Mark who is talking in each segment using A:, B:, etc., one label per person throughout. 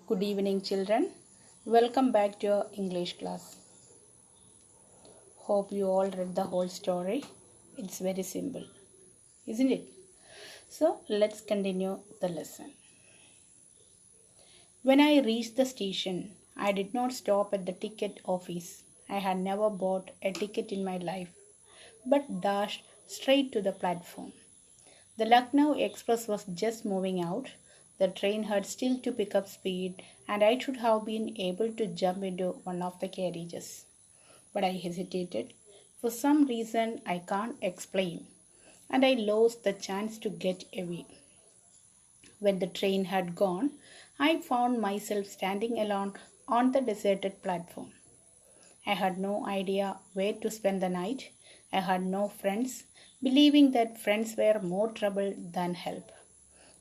A: Good evening, children. Welcome back to your English class. Hope you all read the whole story. It's very simple, isn't it? So, let's continue the lesson. When I reached the station, I did not stop at the ticket office. I had never bought a ticket in my life, but dashed straight to the platform. The Lucknow Express was just moving out. The train had still to pick up speed, and I should have been able to jump into one of the carriages. But I hesitated. For some reason I can't explain, and I lost the chance to get away. When the train had gone, I found myself standing alone on the deserted platform. I had no idea where to spend the night. I had no friends, believing that friends were more trouble than help.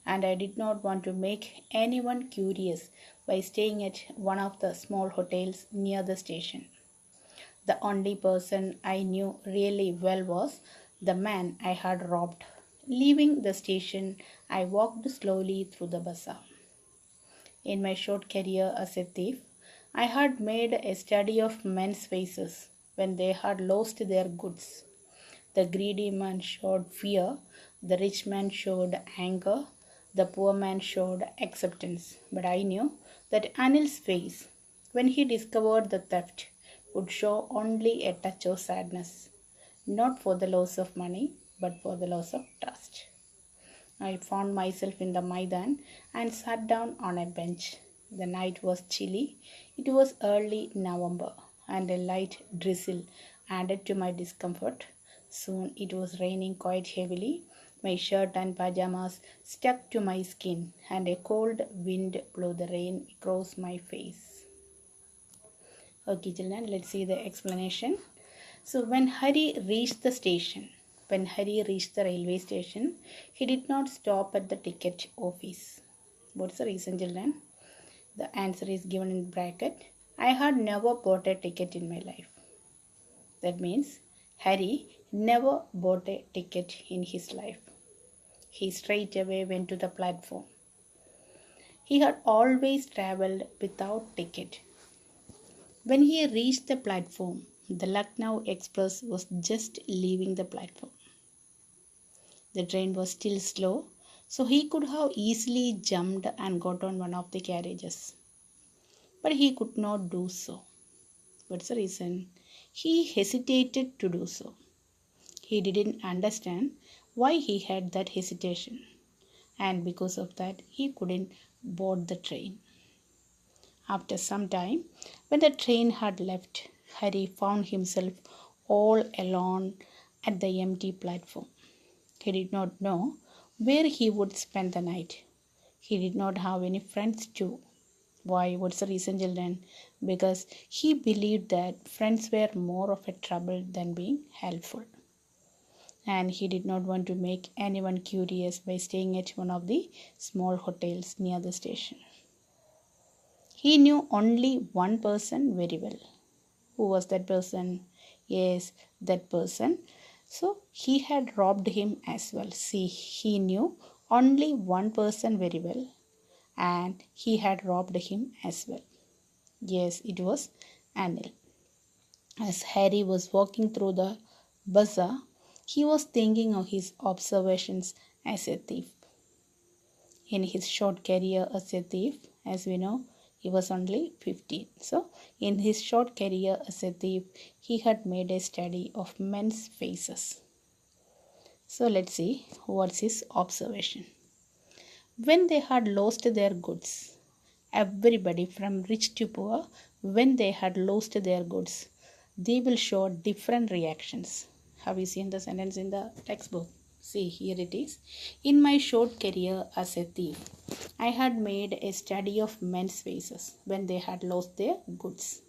A: And I did not want to make anyone curious by staying at one of the small hotels near the station. The only person I knew really well was the man I had robbed. Leaving the station, I walked slowly through the bazaar. In my short career as a thief, I had made a study of men's faces when they had lost their goods. The greedy man showed fear, the rich man showed anger, the poor man showed acceptance. But I knew that Anil's face, when he discovered the theft, would show only a touch of sadness, not for the loss of money, but for the loss of trust. I found myself in the Maidan and sat down on a bench. The night was chilly. It was early November, and a light drizzle added to my discomfort. Soon it was raining quite heavily. My shirt and pajamas stuck to my skin, and a cold wind blew the rain across my face. Okay, children, let's see the explanation. So, when Hari reached the railway station, he did not stop at the ticket office. What's the reason, children? The answer is given in bracket. I had never bought a ticket in my life. That means Harry never bought a ticket in his life. He straight away went to the platform. He had always travelled without ticket. When he reached the platform, the Lucknow Express was just leaving the platform. The train was still slow, so he could have easily jumped and got on one of the carriages. But he could not do so. What's the reason? He hesitated to do so. He didn't understand why he had that hesitation, and because of that, he couldn't board the train. After some time, when the train had left, Harry found himself all alone at the empty platform. He did not know where he would spend the night. He did not have any friends too. Why? What's the reason, children? Because he believed that friends were more of a trouble than being helpful. And he did not want to make anyone curious by staying at one of the small hotels near the station. He knew only one person very well. Who was that person? Yes, that person. So he had robbed him as well. See, he knew only one person very well, and he had robbed him as well. Yes, it was Anil. As Harry was walking through the bazaar, he was thinking of his observations as a thief. In his short career as a thief, as we know, he was only 15. So, in his short career as a thief, he had made a study of men's faces. So, let's see what's his observation. When they had lost their goods, everybody from rich to poor, when they had lost their goods, they will show different reactions. Have you seen the sentence in the textbook? See, here it is. In my short career as a thief, I had made a study of men's faces when they had lost their goods.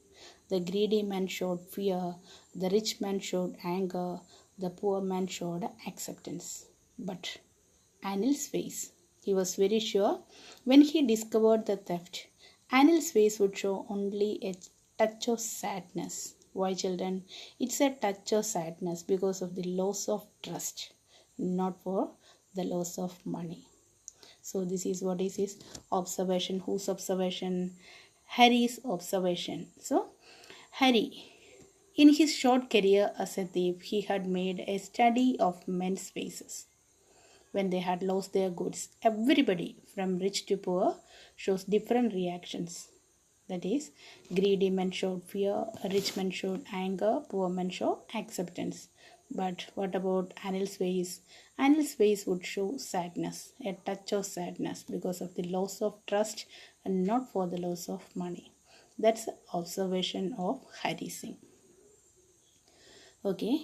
A: The greedy man showed fear, the rich man showed anger, the poor man showed acceptance. But Anil's face, he was very sure when he discovered the theft, Anil's face would show only a touch of sadness. Why, children? It's a touch of sadness because of the loss of trust, not for the loss of money. So this is what is his observation. Whose observation? Harry's observation. So Harry, in his short career as a thief, he had made a study of men's faces when they had lost their goods. Everybody, from rich to poor, shows different reactions. That is, greedy men showed fear, rich men showed anger, poor men showed acceptance. But what about Anil's face? Anil's face would show sadness, a touch of sadness because of the loss of trust and not for the loss of money. That's the observation of Hari Singh. Okay,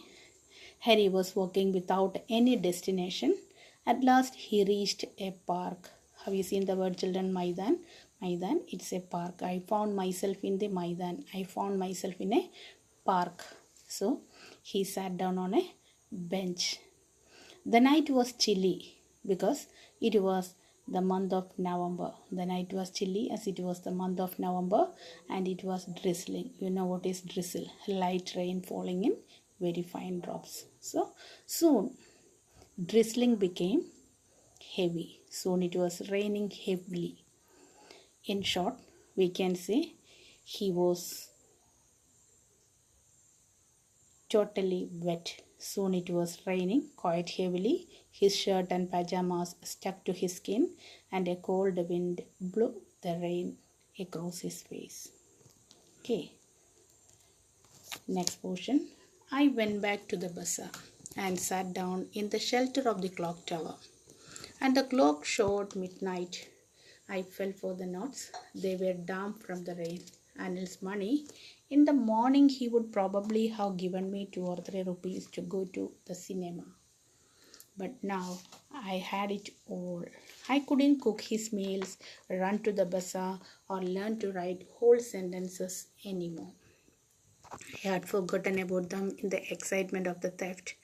A: Harry was walking without any destination. At last, he reached a park. Have you seen the word children? Maidan. Maidan, it's a park. I found myself in the Maidan. I found myself in a park. So, he sat down on a bench. The night was chilly because it was the month of November. The night was chilly as it was the month of November and it was drizzling. You know what is drizzle? Light rain falling in very fine drops. So soon drizzling became heavy. Soon it was raining heavily. In short, we can say he was totally wet. Soon it was raining quite heavily. His shirt and pajamas stuck to his skin and a cold wind blew the rain across his face. Okay. Next portion. I went back to the bazaar and sat down in the shelter of the clock tower. And the clock showed midnight. I fell for the knots. They were damp from the rain. Anil's money. In the morning, he would probably have given me 2 or 3 rupees to go to the cinema. But now I had it all. I couldn't cook his meals, run to the bazaar, or learn to write whole sentences anymore. I had forgotten about them in the excitement of the theft.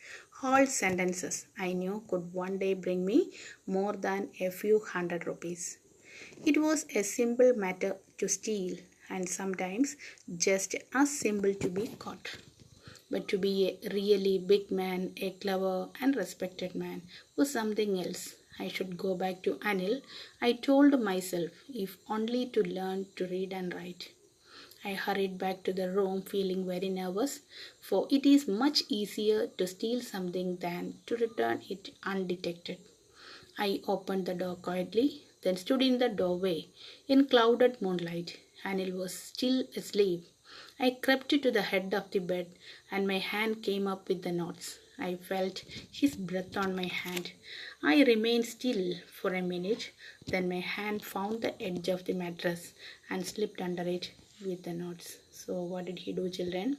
A: Whole sentences I knew could one day bring me more than a few hundred rupees. It was a simple matter to steal, and sometimes just as simple to be caught. But to be a really big man, a clever and respected man, was something else. I should go back to Anil, I told myself, if only to learn to read and write. I hurried back to the room feeling very nervous, for it is much easier to steal something than to return it undetected. I opened the door quietly, then stood in the doorway in clouded moonlight. Anil was still asleep. I crept to the head of the bed and my hand came up with the notes. I felt his breath on my hand. I remained still for a minute, then my hand found the edge of the mattress and slipped under it with the notes. So what did he do, children?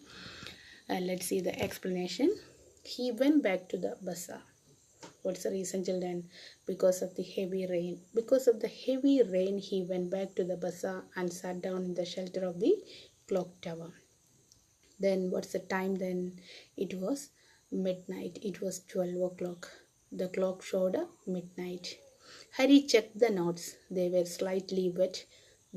A: Let's see the explanation. He went back to the bazaar. What's the reason, children? Because of the heavy rain. Because of the heavy rain, he went back to the bazaar and sat down in the shelter of the clock tower. Then what's the time then? It was midnight. It was 12 o'clock. The clock showed midnight. Harry checked the notes. They were slightly wet.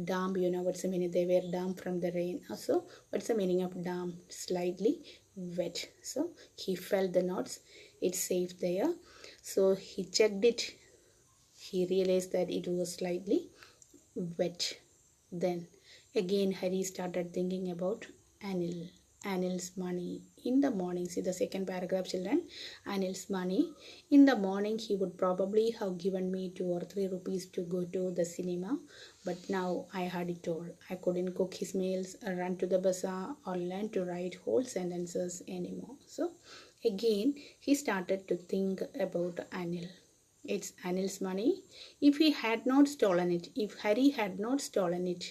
A: Damp, you know what's the meaning? They were damp from the rain. Also, what's the meaning of damp? Slightly wet. So he felt the notes. It's safe there. So he checked it. He realized that it was slightly wet. Then again Harry started thinking about Anil. Anil's money. In the morning, see the second paragraph, children. Anil's money. In the morning, he would probably have given me 2 or 3 rupees to go to the cinema. But now I had it all. I couldn't cook his meals, run to the bazaar, or learn to write whole sentences anymore. So again, he started to think about Anil. It's Anil's money. If he had not stolen it, if Harry had not stolen it,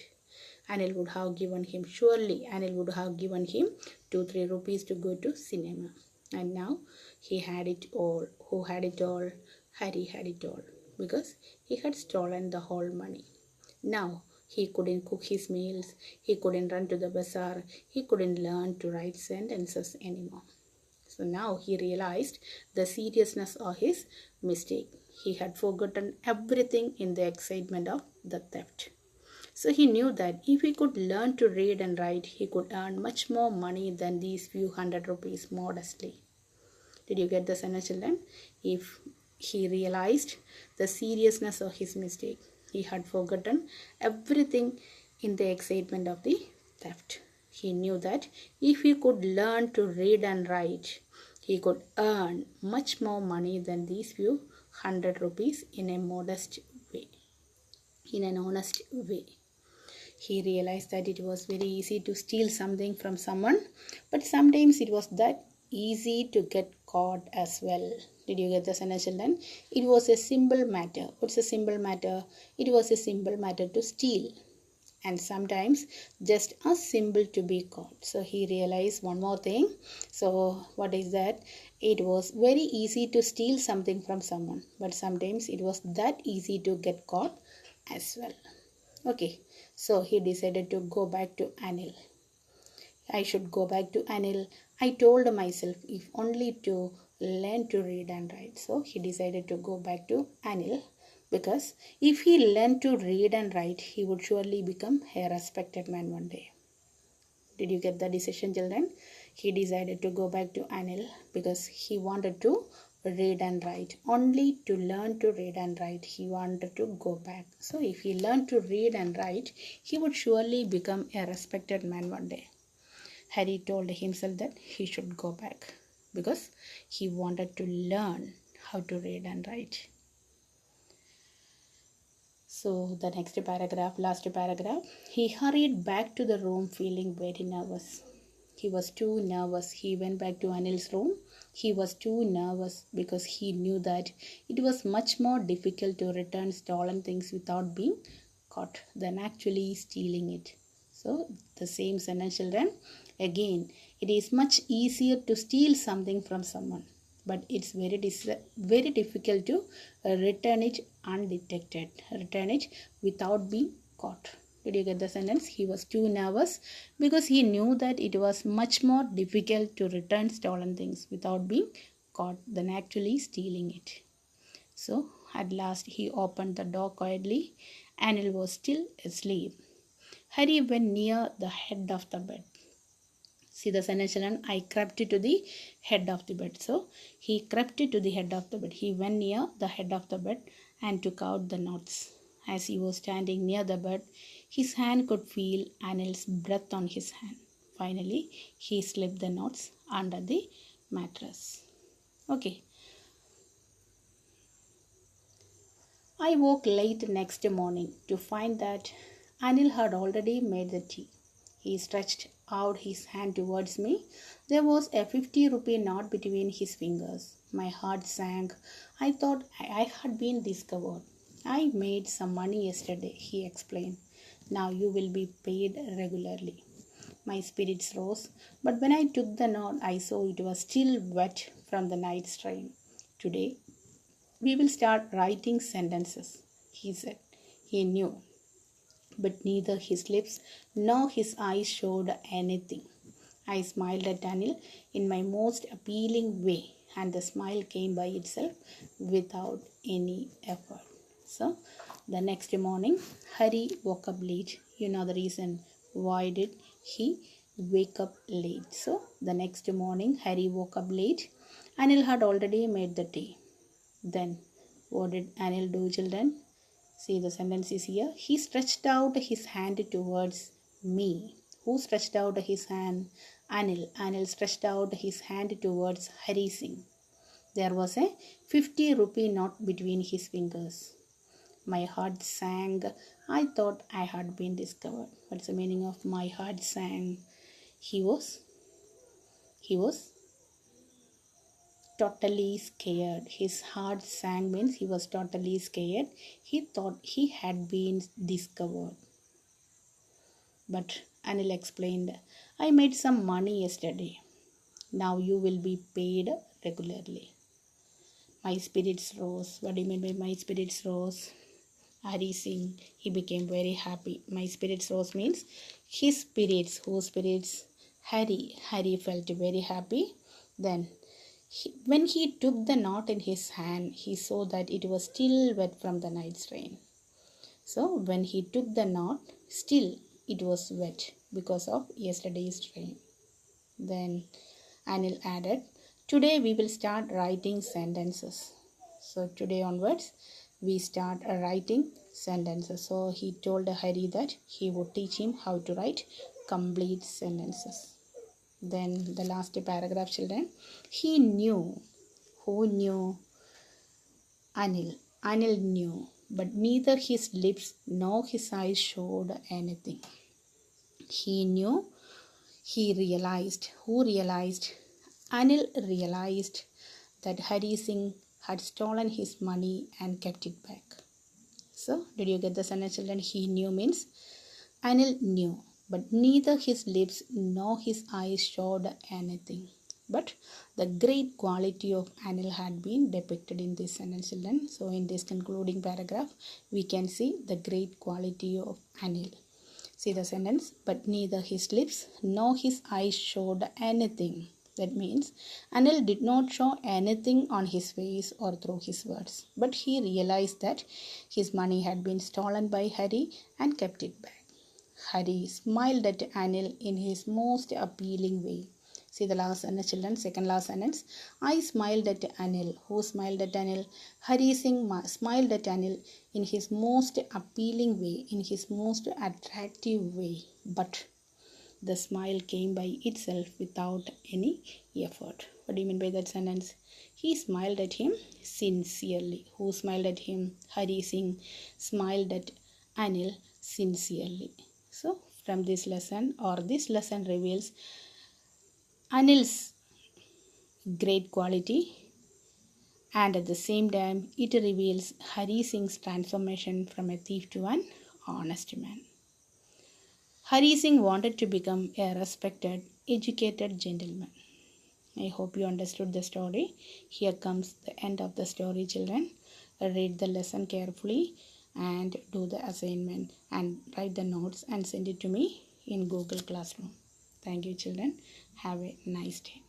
A: Anil would have given him, surely Anil would have given him 2-3 rupees to go to cinema. And now he had it all. Who had it all? Harry had it all. Because he had stolen the whole money. Now he couldn't cook his meals. He couldn't run to the bazaar. He couldn't learn to write sentences anymore. So now he realized the seriousness of his mistake. He had forgotten everything in the excitement of the theft. So he knew that if he could learn to read and write, he could earn much more money than these few hundred rupees modestly. Did you get the sentence, children? If He realized the seriousness of his mistake. He had forgotten everything in the excitement of the theft. He knew that if he could learn to read and write, he could earn much more money than these few hundred rupees in a modest way, in an honest way. He realized that it was very easy to steal something from someone, but sometimes it was that easy to get caught as well. Did you get the sentence, children? It was a simple matter. What's a simple matter? It was a simple matter to steal, and sometimes just as simple to be caught. So he realized one more thing. So what is that? It was very easy to steal something from someone, but sometimes it was that easy to get caught as well. Okay, so he decided to go back to Anil. I should go back to Anil. I told myself, if only to learn to read and write. So he decided to go back to Anil, because if he learned to read and write, he would surely become a respected man one day. Did you get the decision, children? He decided to go back to Anil because he wanted to read and write. Only to learn to read and write, he wanted to go back. So if he learned to read and write, he would surely become a respected man one day. Harry told himself that he should go back because he wanted to learn how to read and write. So the next paragraph, last paragraph, he hurried back to the room feeling very nervous. He was too nervous. He went back to Anil's room. He was too nervous because he knew that it was much more difficult to return stolen things without being caught than actually stealing it. So the same sentence, children. Again, it is much easier to steal something from someone, but it's very difficult to return it undetected, return it without being caught. Did you get the sentence? He was too nervous because he knew that it was much more difficult to return stolen things without being caught than actually stealing it. So at last he opened the door quietly. Anil was still asleep. Harry went near the head of the bed. See the sentence, children? I crept to the head of the bed. So he crept to the head of the bed. He went near the head of the bed and took out the knots. As he was standing near the bed, his hand could feel Anil's breath on his hand. Finally, he slipped the knots under the mattress. Okay. I woke late next morning to find that Anil had already made the tea. He stretched out his hand towards me. There was a 50-rupee note between his fingers. My heart sank. I thought I had been discovered. I made some money yesterday, he explained. Now you will be paid regularly. My spirits rose, but when I took the note, I saw it was still wet from the night's rain. Today, we will start writing sentences, he said. He knew, but neither his lips nor his eyes showed anything. I smiled at Anil in my most appealing way, and the smile came by itself without any effort. So, the next morning, Harry woke up late. You know the reason. Why did he wake up late? So, the next morning, Harry woke up late. Anil had already made the tea. Then, what did Anil do, children? See, the sentence is here. He stretched out his hand towards me. Who stretched out his hand? Anil. Anil stretched out his hand towards Hari Singh. There was a 50-rupee note between his fingers. My heart sang. I thought I had been discovered. What's the meaning of my heart sang? He was totally scared. His heart sang means he was totally scared. He thought he had been discovered. But Anil explained, I made some money yesterday. Now you will be paid regularly. My spirits rose. What do you mean by my spirits rose? Hari Singh, he became very happy. My spirits rose means his spirits. Whose spirits? Harry. Harry felt very happy. Then when he took the knot in his hand, he saw that it was still wet from the night's rain. So when he took the knot, still it was wet because of yesterday's rain. Then Anil added, today we will start writing sentences. So today onwards, we start writing sentences. So he told Hari that he would teach him how to write complete sentences. Then the last paragraph, children. He knew. Who knew? Anil. Anil knew, but neither his lips nor his eyes showed anything. He knew. He realized. Who realized? Anil realized that Hari Singh had stolen his money and kept it back. So, did you get the sentence, children? He knew means Anil knew, but neither his lips nor his eyes showed anything. But the great quality of Anil had been depicted in this sentence, children. So, in this concluding paragraph, we can see the great quality of Anil. See the sentence, but neither his lips nor his eyes showed anything. That means Anil did not show anything on his face or through his words, but he realized that his money had been stolen by Hari and kept it back. Hari smiled at Anil in his most appealing way. See the last sentence, children, second last sentence. I smiled at Anil. Who smiled at Anil? Hari Singh smiled at Anil in his most appealing way, in his most attractive way. But the smile came by itself without any effort. What do you mean by that sentence? He smiled at him sincerely. Who smiled at him? Hari Singh smiled at Anil sincerely. So, from this lesson, reveals Anil's great quality, and at the same time it reveals Hari Singh's transformation from a thief to an honest man. Hari Singh wanted to become a respected, educated gentleman. I hope you understood the story. Here comes the end of the story, children. Read the lesson carefully and do the assignment and write the notes and send it to me in Google Classroom. Thank you, children. Have a nice day.